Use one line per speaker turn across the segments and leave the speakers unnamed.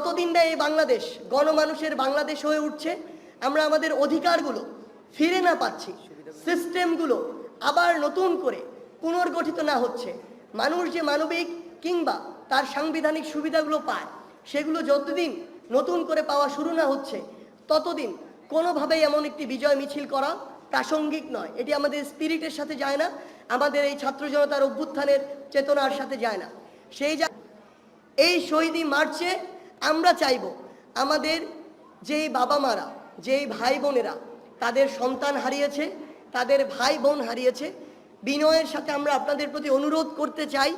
যতদিন না এই বাংলাদেশ গণমানুষের বাংলাদেশ হয়ে উঠছে, আমরা আমাদের অধিকারগুলো ফিরে না পাচ্ছি, সিস্টেমগুলো আবার নতুন করে পুনর্গঠিত না হচ্ছে, মানুষ যে মানবিক কিংবা তার সাংবিধানিক সুবিধাগুলো পায় সেগুলো যতদিন নতুন করে পাওয়া শুরু না হচ্ছে, ততদিন কোনোভাবেই এমন একটি বিজয় মিছিল করা প্রাসঙ্গিক নয়। এটি আমাদের স্পিরিটের সাথে যায় না, আমাদের এই ছাত্র জনতার অভ্যুত্থানের চেতনার সাথে যায় না। এই শহীদি মার্চে আমরা চাইব আমাদের যেই বাবা মারা, যেই ভাই বোনেরা তাদের সন্তান হারিয়েছে, তাদের ভাই বোন হারিয়েছে, বিনয়ের সাথে আমরা আপনাদের প্রতি অনুরোধ করতে চাই,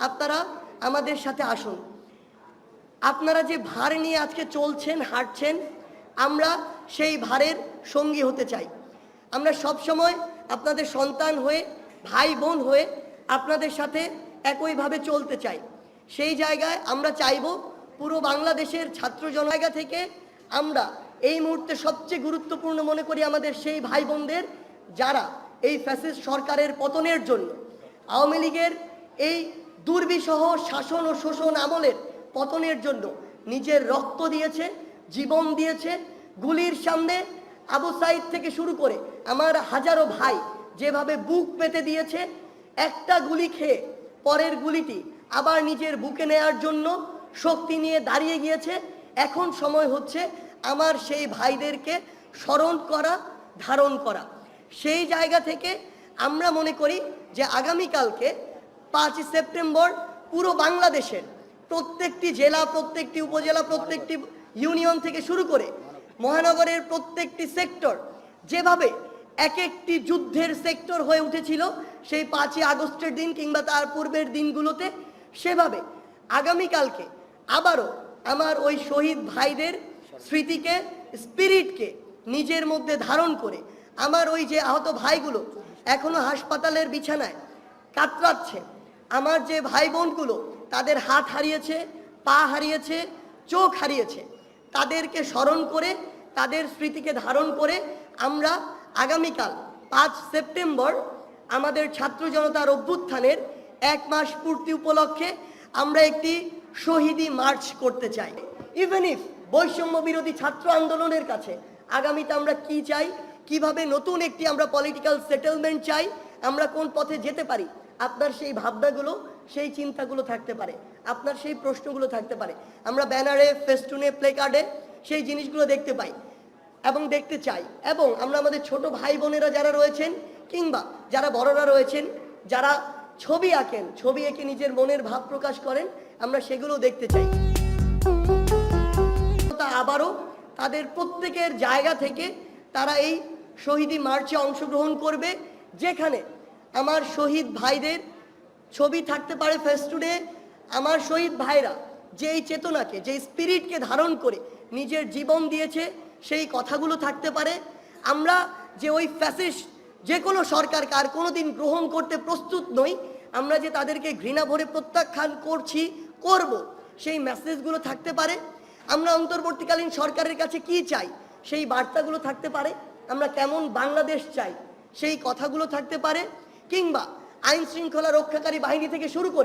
আপনারা আমাদের সাথে আসুন। আপনারা যে ভার নিয়ে আজকে চলছেন, হাঁটছেন, আমরা সেই ভারের সঙ্গী হতে চাই। আমরা সব সময় আপনাদের সন্তান হয়ে, ভাই বোন হয়ে আপনাদের সাথে একইভাবে চলতে চাই। সেই জায়গায় আমরা চাইব পুরো বাংলাদেশের ছাত্র জনতা থেকে আমরা এই মুহূর্তে সবচেয়ে গুরুত্বপূর্ণ মনে করি আমাদের সেই ভাই বোনদের যারা এই ফ্যাসিস্ট সরকারের পতনের জন্য, আওয়ামী লীগের এই দুর্বিষহ শাসন ও শোষণ আমলের পতনের জন্য নিজের রক্ত দিয়েছে, জীবন দিয়েছে। গুলির সামনে আবু সাইদ থেকে শুরু করে আমার হাজারো ভাই যেভাবে বুক পেতে দিয়েছে, একটা গুলি খেয়ে পরের গুলিটি আবার নিজের বুকে নেয়ার জন্য শক্তি নিয়ে দাঁড়িয়ে গিয়েছে। এখন সময় হচ্ছে আমার সেই ভাইদেরকে স্মরণ করা, ধারণ করা। সেই জায়গা থেকে আমরা মনে করি যে আগামীকালকে 5 সেপ্টেম্বর পুরো বাংলাদেশের প্রত্যেকটি জেলা, প্রত্যেকটি উপজেলা, প্রত্যেকটি ইউনিয়ন থেকে শুরু করে মহানগরের প্রত্যেকটি সেক্টর যেভাবে এক একটি যুদ্ধের সেক্টর হয়ে উঠেছিল সেই 5ই আগস্টের দিন কিংবা তার পূর্বের দিনগুলোতে, সেভাবে আগামীকালকে আবারও আমার ওই শহীদ ভাইদের স্মৃতিকে, স্পিরিটকে নিজের মধ্যে ধারণ করে আমার ওই যে আহত ভাইগুলো এখনো হাসপাতালের বিছানায় কাতরাচ্ছে, আমার যে ভাই বোনগুলো তাদের হাত হারিয়েছে, পা হারিয়েছে, চোখ হারিয়েছে, তাদেরকে স্মরণ করে, তাদের স্মৃতিকে ধারণ করে আমরা আগামীকাল 5 সেপ্টেম্বর আমাদের ছাত্র জনতার অভ্যুত্থানের 1 মাস পূর্তি উপলক্ষে আমরা একটি শহীদি মার্চ করতে চাই। ইভেন ইফ বৈষম্য বিরোধী ছাত্র আন্দোলনের কাছে আগামীতে আমরা কি চাই, কিভাবে নতুন একটি আমরা পলিটিক্যাল সেটেলমেন্ট চাই, আমরা কোন পথে যেতে পারি, আপনার সেই ভাবনাগুলো, সেই চিন্তাগুলো থাকতে পারে, আপনার সেই প্রশ্নগুলো থাকতে পারে। আমরা ব্যানারে, ফেস্টুনে, প্লেকার্ডে সেই জিনিসগুলো দেখতে পাই এবং দেখতে চাই। এবং আমরা আমাদের ছোট ভাই বোনেরা যারা রয়েছেন কিংবা যারা বড়রা রয়েছেন, যারা ছবি আঁকেন, ছবি এঁকে নিজের মনের ভাব প্রকাশ করেন, আমরা সেগুলো দেখতে চাই। আবারও তাদের প্রত্যেকের জায়গা থেকে তারা এই শহীদি মার্চে অংশগ্রহণ করবে, যেখানে আমার শহীদ ভাইদের ছবি থাকতে পারে ফেস্টুনে। আমার শহীদ ভাইরা যেই চেতনাকে, যেই স্পিরিটকে ধারণ করে নিজের জীবন দিয়েছে সেই কথাগুলো থাকতে পারে। আমরা যে ওই ফ্যাসিস্ট যে কোনো সরকারকে আর কোনোদিন গ্রহণ করতে প্রস্তুত নই, আমরা যে তাদেরকে ঘৃণা ভরে প্রত্যাখ্যান করছি, করব, সেই মেসেজগুলো থাকতে পারে। আমরা অন্তর্বর্তীকালীন সরকারের কাছে কি চাই সেই বার্তাগুলো থাকতে পারে। আমরা কেমন বাংলাদেশ চাই সেই কথাগুলো থাকতে পারে। কিংবা আইন শৃঙ্খলা রক্ষাকারী বাহিনী থেকে শুরু করে